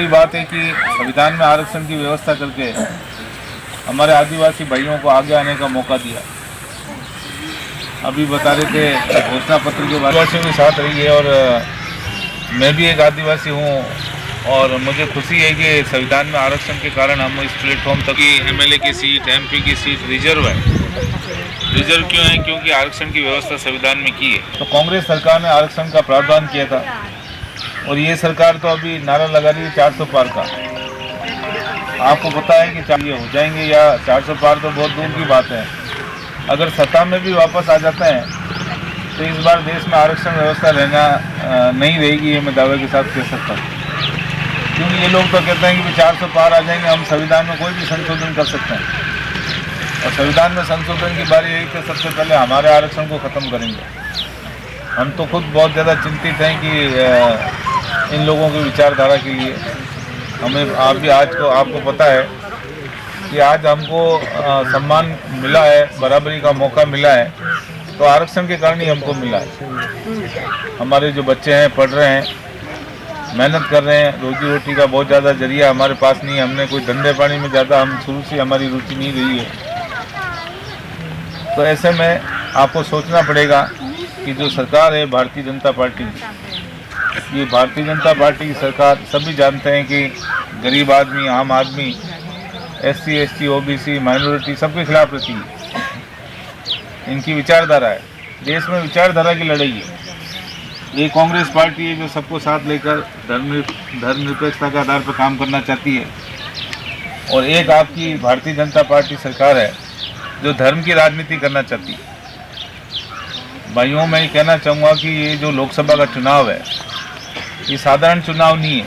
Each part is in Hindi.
बात है कि संविधान में आरक्षण की व्यवस्था करके हमारे आदिवासी भाइयों को आगे आने का मौका दिया। अभी बता रहे थे घोषणा पत्र के आदिवासियों के साथ रही है, और मैं भी एक आदिवासी हूँ और मुझे खुशी है कि संविधान में आरक्षण के कारण हम इस प्लेटफॉर्म तक की एमएलए की सीट, एमपी की सीट रिजर्व है। रिजर्व क्यों है? क्योंकि आरक्षण की व्यवस्था संविधान में की है। तो कांग्रेस सरकार ने आरक्षण का प्रावधान किया था, और ये सरकार तो अभी नारा लगा रही है 400 पार का। आपको पता है कि चाहिए हो जाएंगे या 400 पार तो बहुत दूर की बात है। अगर सत्ता में भी वापस आ जाते हैं तो इस बार देश में आरक्षण व्यवस्था रहना नहीं रहेगी, ये मैं दावे के साथ कह सकता हूँ। क्योंकि ये लोग तो कहते हैं कि 400 पार आ जाएंगे, हम संविधान में कोई भी संशोधन कर सकते हैं, और संविधान में संशोधन की बारी यही कि सबसे पहले हमारे आरक्षण को ख़त्म करेंगे। हम तो खुद बहुत ज़्यादा चिंतित हैं कि इन लोगों की विचारधारा के लिए हमें आपको पता है कि आज हमको सम्मान मिला है, बराबरी का मौका मिला है, तो आरक्षण के कारण ही हमको मिला है। हमारे जो बच्चे हैं पढ़ रहे हैं, मेहनत कर रहे हैं, रोजी रोटी का बहुत ज़्यादा जरिया हमारे पास नहीं है। हमने कोई धंधे पानी में ज़्यादा हम शुरू से हमारी रुचि नहीं रही है। तो ऐसे में आपको सोचना पड़ेगा कि जो सरकार है भारतीय जनता पार्टी, ये भारतीय जनता पार्टी की सरकार सभी जानते हैं कि गरीब आदमी, आम आदमी, SC, ST, OBC, माइनॉरिटी सबके खिलाफ रहती है। इनकी विचारधारा है, देश में विचारधारा की लड़ाई है। ये कांग्रेस पार्टी है जो सबको साथ लेकर धर्मनिरपेक्षता के आधार पर काम करना चाहती है, और एक आपकी भारतीय जनता पार्टी सरकार है जो धर्म की राजनीति करना चाहती है। भाइयों, मैं ये कहना चाहूँगा कि ये जो लोकसभा का चुनाव है, ये साधारण चुनाव नहीं है।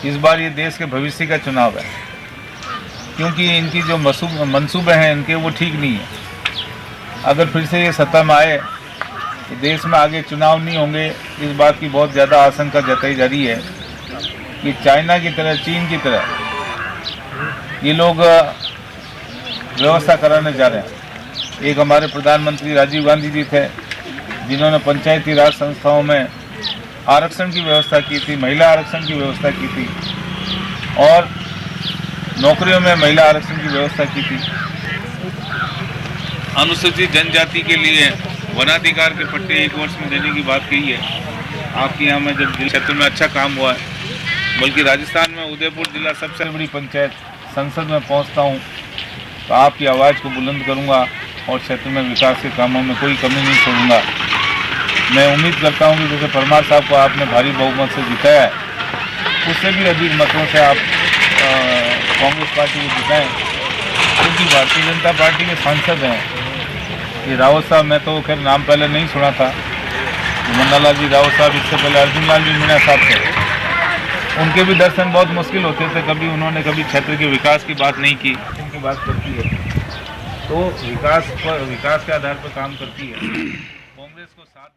इस बार ये देश के भविष्य का चुनाव है, क्योंकि इनकी जो मंसूबे हैं इनके वो ठीक नहीं है। अगर फिर से ये सत्ता में आए तो देश में आगे चुनाव नहीं होंगे, इस बात की बहुत ज़्यादा आशंका जताई जा रही है कि चाइना की तरह, चीन की तरह ये लोग व्यवस्था कराने जा रहे हैं। एक हमारे प्रधानमंत्री राजीव गांधी जी थे जिन्होंने पंचायती राज संस्थाओं में आरक्षण की व्यवस्था की थी, महिला आरक्षण की व्यवस्था की थी, और नौकरियों में महिला आरक्षण की व्यवस्था की थी। अनुसूचित जनजाति के लिए वनाधिकार के पट्टे 1 वर्ष में देने की बात कही है। आपके यहाँ में जब क्षेत्र में अच्छा काम हुआ है, बल्कि राजस्थान में उदयपुर जिला सबसे बड़ी पंचायत, संसद में पहुँचता हूँ तो आपकी आवाज़ को बुलंद करूँगा और क्षेत्र में विकास के कामों में कोई कमी नहीं छोड़ूंगा। मैं उम्मीद करता हूँ कि जैसे परमार साहब को आपने भारी बहुमत से जिताया है, उससे भी अधिक मतों से आप कांग्रेस पार्टी को जिताएं, क्योंकि भारतीय जनता पार्टी के सांसद हैं ये रावत साहब। मैं तो खैर नाम पहले नहीं सुना था, मन्नालाल जी रावत साहब, इससे पहले अर्जुन लाल जी मीणा साहब थे। उनके भी दर्शन बहुत मुश्किल होते थे, उन्होंने कभी क्षेत्र के विकास की बात नहीं की। उनकी बात करती है तो विकास के आधार पर काम करती है। कांग्रेस को साथ